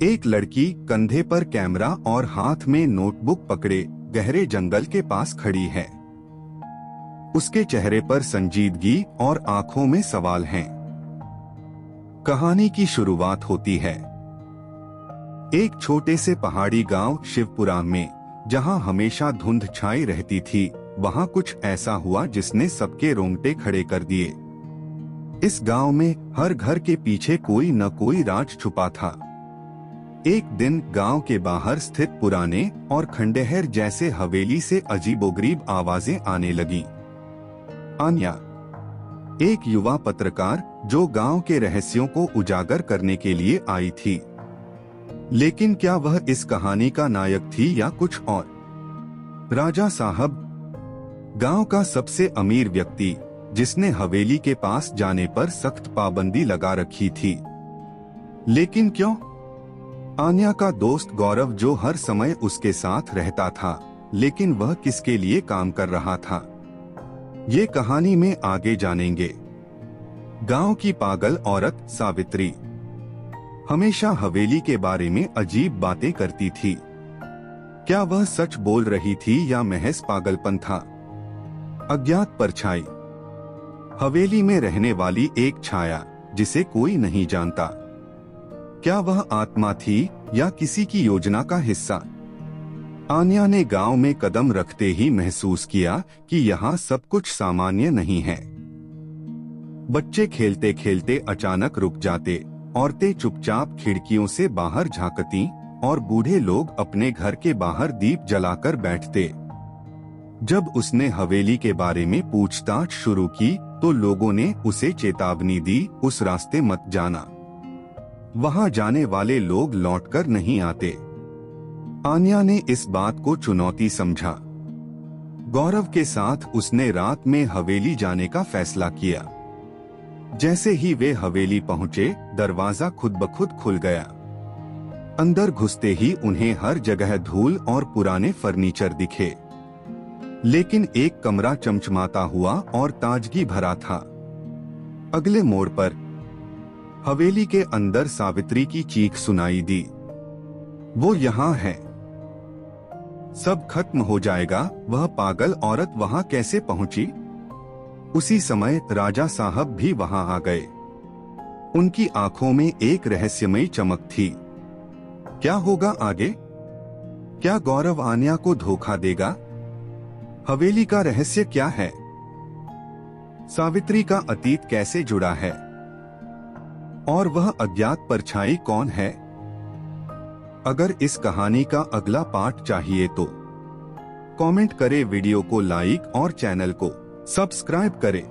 एक लड़की कंधे पर कैमरा और हाथ में नोटबुक पकड़े गहरे जंगल के पास खड़ी है। उसके चेहरे पर संजीदगी और आंखों में सवाल हैं। कहानी की शुरुआत होती है एक छोटे से पहाड़ी गांव शिवपुरा में, जहां हमेशा धुंध छाई रहती थी। वहां कुछ ऐसा हुआ जिसने सबके रोंगटे खड़े कर दिए। इस गांव में हर घर के पीछे कोई न कोई राज छुपा था। एक दिन गांव के बाहर स्थित पुराने और खंडहर जैसे हवेली से अजीबोगरीब आवाजें आने लगीं। आन्या, एक युवा पत्रकार जो गांव के रहस्यों को उजागर करने के लिए आई थी। लेकिन क्या वह इस कहानी का नायक थी या कुछ और? राजा साहब, गांव का सबसे अमीर व्यक्ति, जिसने हवेली के पास जाने पर सख्त पाबंदी लगा रखी थी। लेकिन क्यों? आन्या का दोस्त गौरव, जो हर समय उसके साथ रहता था, लेकिन वह किसके लिए काम कर रहा था, ये कहानी में आगे जानेंगे। गांव की पागल औरत सावित्री हमेशा हवेली के बारे में अजीब बातें करती थी। क्या वह सच बोल रही थी या महज पागलपन था? अज्ञात परछाई, हवेली में रहने वाली एक छाया जिसे कोई नहीं जानता। क्या वह आत्मा थी या किसी की योजना का हिस्सा? आन्या ने गांव में कदम रखते ही महसूस किया कि यहाँ सब कुछ सामान्य नहीं है। बच्चे खेलते खेलते अचानक रुक जाते, औरतें चुपचाप खिड़कियों से बाहर झांकती और बूढ़े लोग अपने घर के बाहर दीप जलाकर बैठते। जब उसने हवेली के बारे में पूछताछ शुरू की तो लोगों ने उसे चेतावनी दी, उस रास्ते मत जाना, वहां जाने वाले लोग लौटकर नहीं आते। आन्या ने इस बात को चुनौती समझा। गौरव के साथ उसने रात में हवेली जाने का फैसला किया। जैसे ही वे हवेली पहुंचे, दरवाजा खुद ब खुद खुल गया। अंदर घुसते ही उन्हें हर जगह धूल और पुराने फर्नीचर दिखे, लेकिन एक कमरा चमचमाता हुआ और ताजगी भरा था। अगले मोड़ पर हवेली के अंदर सावित्री की चीख सुनाई दी, वो यहाँ है, सब खत्म हो जाएगा। वह पागल औरत वहां कैसे पहुंची? उसी समय राजा साहब भी वहां आ गए। उनकी आंखों में एक रहस्यमयी चमक थी। क्या होगा आगे? क्या गौरव आन्या को धोखा देगा? हवेली का रहस्य क्या है? सावित्री का अतीत कैसे जुड़ा है? और वह अज्ञात परछाई कौन है? अगर इस कहानी का अगला पार्ट चाहिए तो कमेंट करें, वीडियो को लाइक और चैनल को सब्सक्राइब करें।